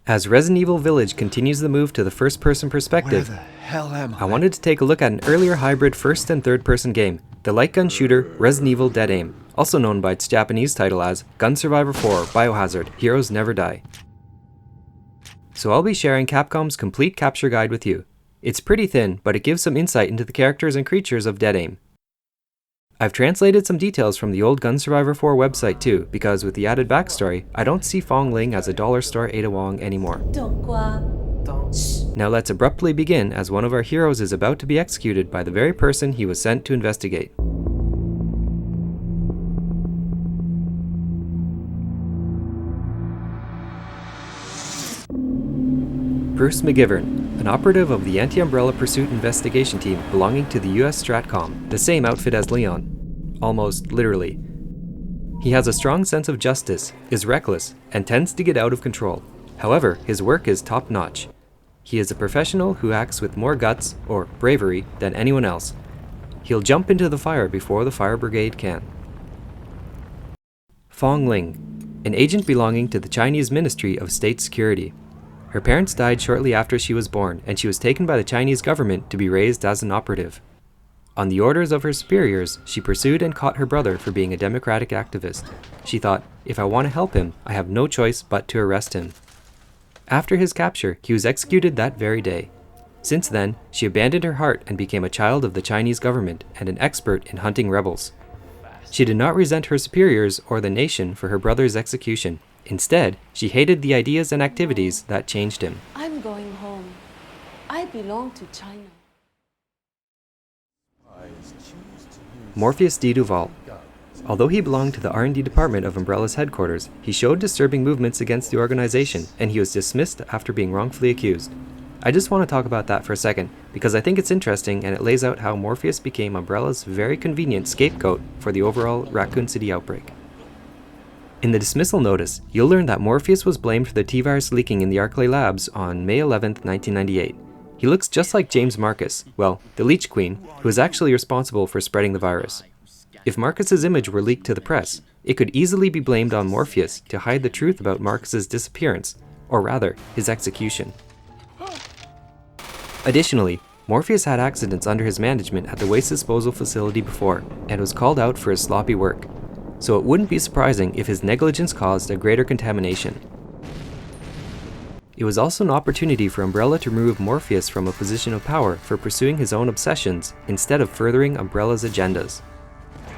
As Resident Evil Village continues the move to the first-person perspective, Where the hell am I wanted to take a look at an earlier hybrid first and third-person game, the light gun shooter Resident Evil Dead Aim, also known by its Japanese title as Gun Survivor 4 Biohazard Heroes Never Die. So I'll be sharing Capcom's Complete Capture guide with you. It's pretty thin, but it gives some insight into the characters and creatures of Dead Aim. I've translated some details from the old Gun Survivor 4 website too, because with the added backstory, I don't see Fong Ling as a dollar store Ada Wong anymore. Now let's abruptly begin as one of our heroes is about to be executed by the very person he was sent to investigate. Bruce McGivern, an operative of the Anti-Umbrella Pursuit Investigation Team belonging to the US Stratcom, the same outfit as Leon. Almost literally. He has a strong sense of justice, is reckless, and tends to get out of control. However, his work is top-notch. He is a professional who acts with more guts, or bravery, than anyone else. He'll jump into the fire before the fire brigade can. Fong Ling, an agent belonging to the Chinese Ministry of State Security. Her parents died shortly after she was born, and she was taken by the Chinese government to be raised as an operative. On the orders of her superiors, she pursued and caught her brother for being a democratic activist. She thought, if I want to help him, I have no choice but to arrest him. After his capture, he was executed that very day. Since then, she abandoned her heart and became a child of the Chinese government and an expert in hunting rebels. She did not resent her superiors or the nation for her brother's execution. Instead, she hated the ideas and activities that changed him. I'm going home. I belong to China. Morpheus D. Duvall. Although he belonged to the R&D department of Umbrella's headquarters, he showed disturbing movements against the organization, and he was dismissed after being wrongfully accused. I just want to talk about that for a second, because I think it's interesting and it lays out how Morpheus became Umbrella's very convenient scapegoat for the overall Raccoon City outbreak. In the dismissal notice, you'll learn that Morpheus was blamed for the T-virus leaking in the Arclay labs on May 11, 1998. He looks just like James Marcus, well, the Leech Queen, who is actually responsible for spreading the virus. If Marcus's image were leaked to the press, it could easily be blamed on Morpheus to hide the truth about Marcus's disappearance, or rather, his execution. Additionally, Morpheus had accidents under his management at the waste disposal facility before, and was called out for his sloppy work. So it wouldn't be surprising if his negligence caused a greater contamination. It was also an opportunity for Umbrella to remove Morpheus from a position of power for pursuing his own obsessions instead of furthering Umbrella's agendas.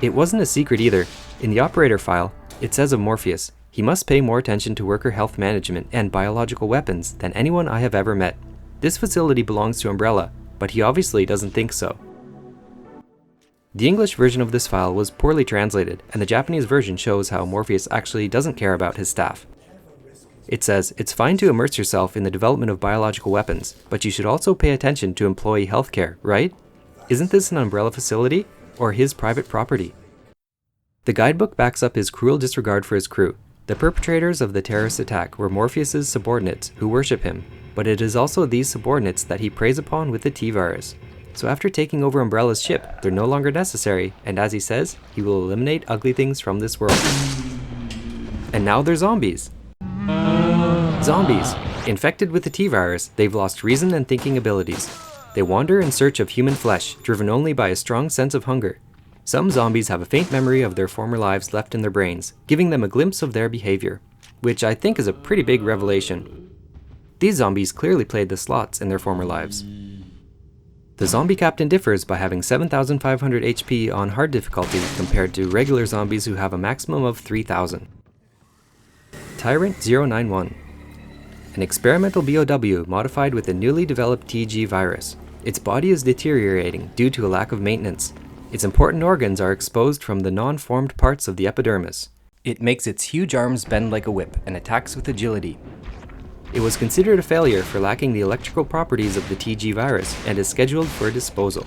It wasn't a secret either. In the operator file, it says of Morpheus, he must pay more attention to worker health management and biological weapons than anyone I have ever met. This facility belongs to Umbrella, but he obviously doesn't think so. The English version of this file was poorly translated, and the Japanese version shows how Morpheus actually doesn't care about his staff. It says, it's fine to immerse yourself in the development of biological weapons, but you should also pay attention to employee healthcare, right? Isn't this an Umbrella facility? Or his private property? The guidebook backs up his cruel disregard for his crew. The perpetrators of the terrorist attack were Morpheus's subordinates who worship him, but it is also these subordinates that he preys upon with the T-virus. So after taking over Umbrella's ship, they're no longer necessary, and as he says, he will eliminate ugly things from this world. And now they're zombies. Zombies! Infected with the T-virus, they've lost reason and thinking abilities. They wander in search of human flesh, driven only by a strong sense of hunger. Some zombies have a faint memory of their former lives left in their brains, giving them a glimpse of their behavior, which I think is a pretty big revelation. These zombies clearly played the slots in their former lives. The zombie captain differs by having 7,500 HP on hard difficulty compared to regular zombies who have a maximum of 3,000. Tyrant 091. An experimental BOW modified with a newly developed TG virus. Its body is deteriorating due to a lack of maintenance. Its important organs are exposed from the non-formed parts of the epidermis. It makes its huge arms bend like a whip and attacks with agility. It was considered a failure for lacking the electrical properties of the TG virus and is scheduled for disposal.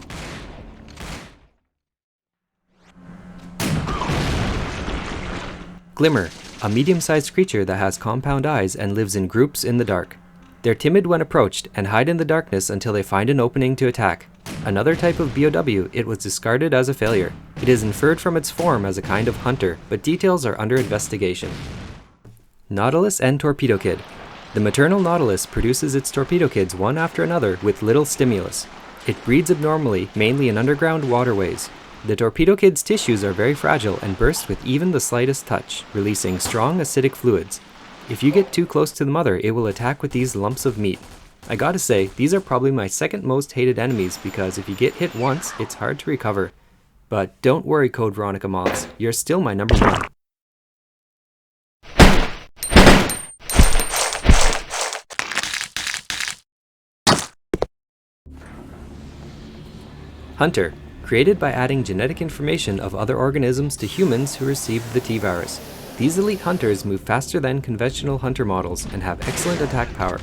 Glimmer, a medium-sized creature that has compound eyes and lives in groups in the dark. They're timid when approached and hide in the darkness until they find an opening to attack. Another type of BOW, it was discarded as a failure. It is inferred from its form as a kind of hunter, but details are under investigation. Nautilus and Torpedo Kid. The maternal Nautilus produces its torpedo kids one after another with little stimulus. It breeds abnormally, mainly in underground waterways. The torpedo kid's tissues are very fragile and burst with even the slightest touch, releasing strong acidic fluids. If you get too close to the mother, it will attack with these lumps of meat. I gotta say, these are probably my second most hated enemies because if you get hit once, it's hard to recover. But don't worry, Code Veronica moths, you're still my number one. Hunter, created by adding genetic information of other organisms to humans who received the T-virus. These elite hunters move faster than conventional hunter models and have excellent attack power.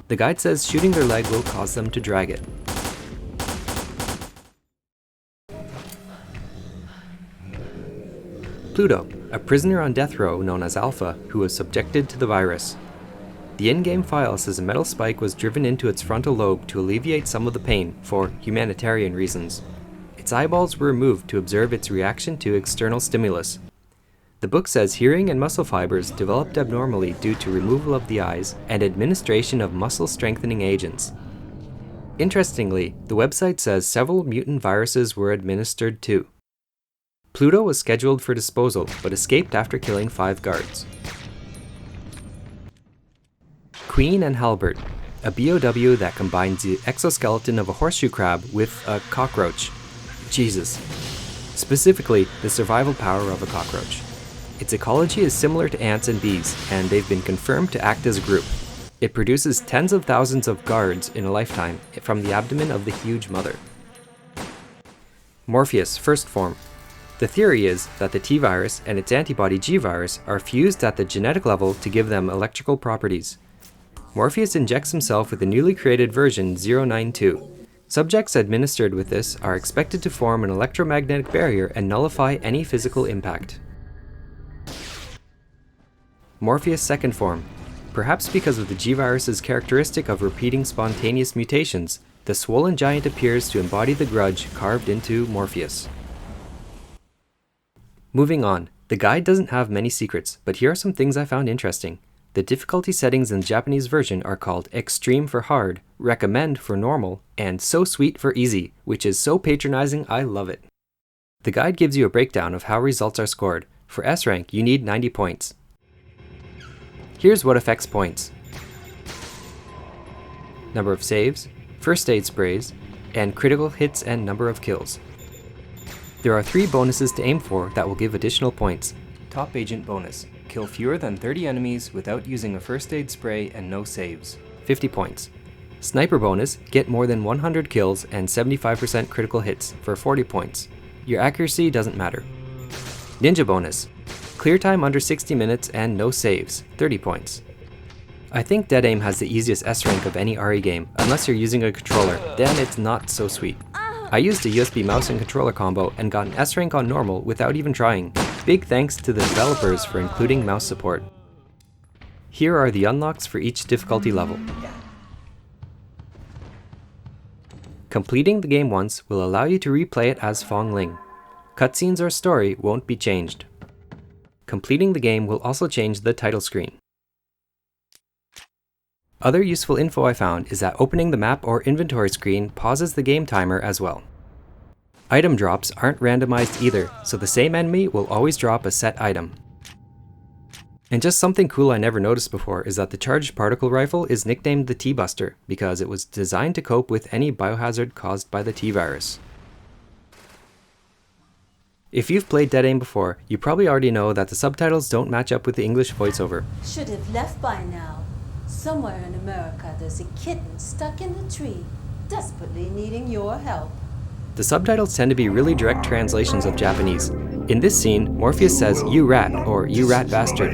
The guide says shooting their leg will cause them to drag it. Pluto, a prisoner on death row known as Alpha, who was subjected to the virus. The in-game file says a metal spike was driven into its frontal lobe to alleviate some of the pain for humanitarian reasons. Its eyeballs were removed to observe its reaction to external stimulus. The book says hearing and muscle fibers developed abnormally due to removal of the eyes and administration of muscle strengthening agents. Interestingly, the website says several mutant viruses were administered too. Pluto was scheduled for disposal, but escaped after killing 5 guards. Queen and Halbert, a BOW that combines the exoskeleton of a horseshoe crab with a cockroach. Jesus. Specifically, the survival power of a cockroach. Its ecology is similar to ants and bees, and they've been confirmed to act as a group. It produces tens of thousands of guards in a lifetime from the abdomen of the huge mother. Morpheus, first form. The theory is that the T-virus and its antibody G-virus are fused at the genetic level to give them electrical properties. Morpheus injects himself with a newly created version 092. Subjects administered with this are expected to form an electromagnetic barrier and nullify any physical impact. Morpheus second form. Perhaps because of the G-virus's characteristic of repeating spontaneous mutations, the swollen giant appears to embody the grudge carved into Morpheus. Moving on, the guide doesn't have many secrets, but here are some things I found interesting. The difficulty settings in the Japanese version are called Extreme for Hard, Recommend for Normal, and So Sweet for Easy, which is so patronizing I love it. The guide gives you a breakdown of how results are scored. For S rank, you need 90 points. Here's what affects points. Number of saves, first aid sprays, and critical hits and number of kills. There are 3 bonuses to aim for that will give additional points. Top Agent bonus. Kill fewer than 30 enemies without using a first aid spray and no saves. 50 points. Sniper bonus. Get more than 100 kills and 75% critical hits for 40 points. Your accuracy doesn't matter. Ninja bonus. Clear time under 60 minutes and no saves. 30 points. I think Dead Aim has the easiest S rank of any RE game, unless you're using a controller, then it's not so sweet. I used a USB mouse and controller combo and got an S rank on normal without even trying. Big thanks to the developers for including mouse support. Here are the unlocks for each difficulty level. Completing the game once will allow you to replay it as Fong Ling. Cutscenes or story won't be changed. Completing the game will also change the title screen. Other useful info I found is that opening the map or inventory screen pauses the game timer as well. Item drops aren't randomized either, so the same enemy will always drop a set item. And just something cool I never noticed before is that the charged particle rifle is nicknamed the T-Buster because it was designed to cope with any biohazard caused by the T-virus. If you've played Dead Aim before, you probably already know that the subtitles don't match up with the English voiceover. Should have left by now. Somewhere in America, there's a kitten stuck in the tree, desperately needing your help. The subtitles tend to be really direct translations of Japanese. In this scene, Morpheus says, "You rat," or "You rat bastard,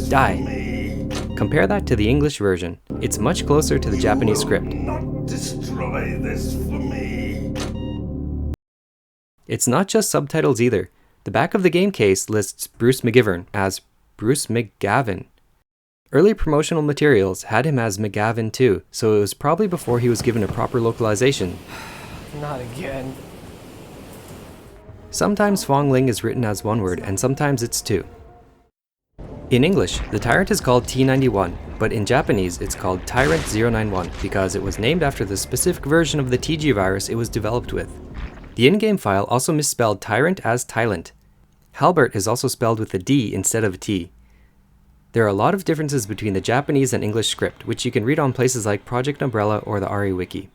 die." Compare that to the English version. It's much closer to the Japanese script. Destroy this for me. It's not just subtitles either. The back of the game case lists Bruce McGivern as Bruce McGavin. Early promotional materials had him as McGavin too, so it was probably before he was given a proper localization. Not again. Sometimes Fong Ling is written as one word and sometimes it's 2. In English, the Tyrant is called T91, but in Japanese it's called Tyrant 091 because it was named after the specific version of the TG virus it was developed with. The in-game file also misspelled Tyrant as Tylent. Halbert is also spelled with a D instead of a T. There are a lot of differences between the Japanese and English script, which you can read on places like Project Umbrella or the RE Wiki.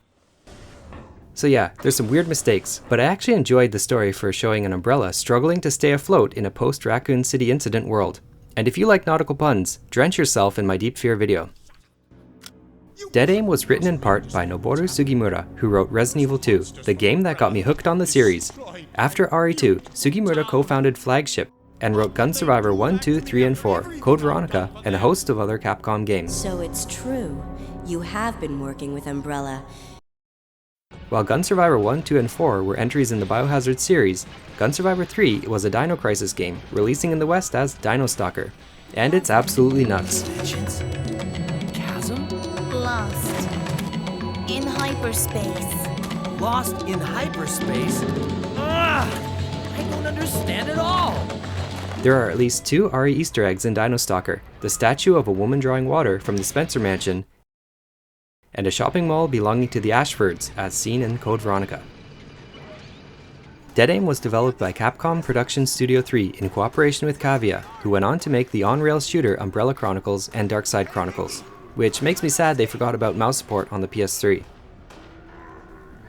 So yeah, there's some weird mistakes, but I actually enjoyed the story for showing an umbrella struggling to stay afloat in a post-Raccoon City incident world. And if you like nautical puns, drench yourself in my Deep Fear video. Dead Aim was written in part by Noboru Sugimura, who wrote Resident Evil 2, the game that got me hooked on the series. After RE2, Sugimura co-founded Flagship, and wrote Gun Survivor 1, 2, 3, and 4, Code Veronica, and a host of other Capcom games. So it's true. You have been working with Umbrella. While Gun Survivor 1, 2, and 4 were entries in the Biohazard series, Gun Survivor 3 was a Dino Crisis game, releasing in the West as Dino Stalker. And it's absolutely nuts. Chasm? Lost. In hyperspace. Lost in hyperspace? I don't understand at all! There are at least 2 RE Easter eggs in Dino Stalker, the statue of a woman drawing water from the Spencer Mansion, and a shopping mall belonging to the Ashfords, as seen in Code Veronica. Dead Aim was developed by Capcom Production Studio 3 in cooperation with Cavia, who went on to make the on-rails shooter Umbrella Chronicles and Darkside Chronicles, which makes me sad they forgot about mouse support on the PS3.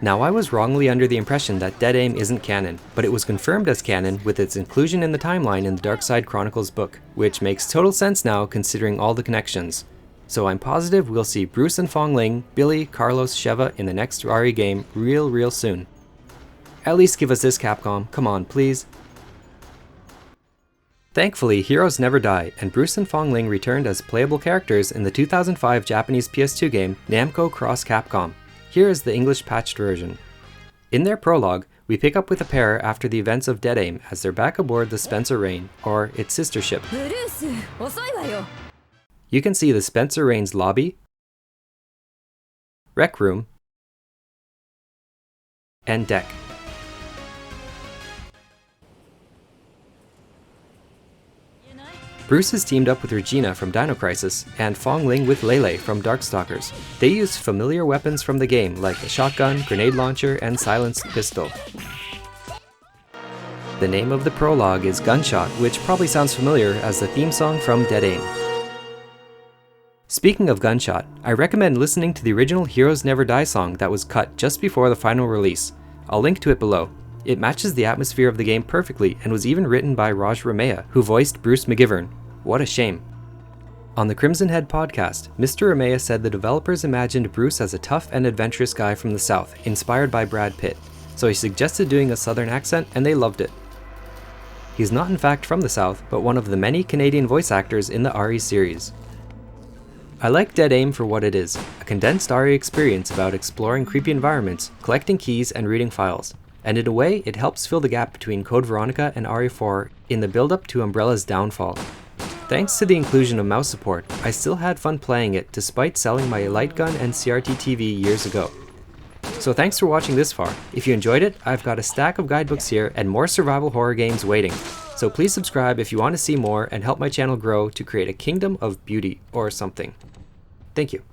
Now, I was wrongly under the impression that Dead Aim isn't canon, but it was confirmed as canon with its inclusion in the timeline in the Darkside Chronicles book, which makes total sense now considering all the connections. So I'm positive we'll see Bruce and Fong Ling, Billy, Carlos, Sheva in the next RE game real soon. At least give us this, Capcom, come on please. Thankfully, heroes never die, and Bruce and Fong Ling returned as playable characters in the 2005 Japanese PS2 game Namco Cross Capcom. Here is the English patched version. In their prologue, we pick up with a pair after the events of Dead Aim as they're back aboard the Spencer Rain, or its sister ship. You can see the Spencer Rain's lobby, rec room, and deck. Bruce is teamed up with Regina from Dino Crisis, and Fong Ling with Lele from Darkstalkers. They use familiar weapons from the game like a shotgun, grenade launcher, and silenced pistol. The name of the prologue is Gunshot, which probably sounds familiar as the theme song from Dead Aim. Speaking of Gunshot, I recommend listening to the original Heroes Never Die song that was cut just before the final release. I'll link to it below. It matches the atmosphere of the game perfectly and was even written by Raj Ramaya, who voiced Bruce McGivern. What a shame. On the Crimson Head podcast, Mr. Ramaya said the developers imagined Bruce as a tough and adventurous guy from the South, inspired by Brad Pitt, so he suggested doing a Southern accent and they loved it. He's not in fact from the South, but one of the many Canadian voice actors in the RE series. I like Dead Aim for what it is, a condensed RE experience about exploring creepy environments, collecting keys, and reading files. And in a way, it helps fill the gap between Code Veronica and RE4 in the build-up to Umbrella's downfall. Thanks to the inclusion of mouse support, I still had fun playing it despite selling my light gun and CRT TV years ago. So thanks for watching this far. If you enjoyed it, I've got a stack of guidebooks here and more survival horror games waiting. So please subscribe if you want to see more and help my channel grow to create a kingdom of beauty or something. Thank you.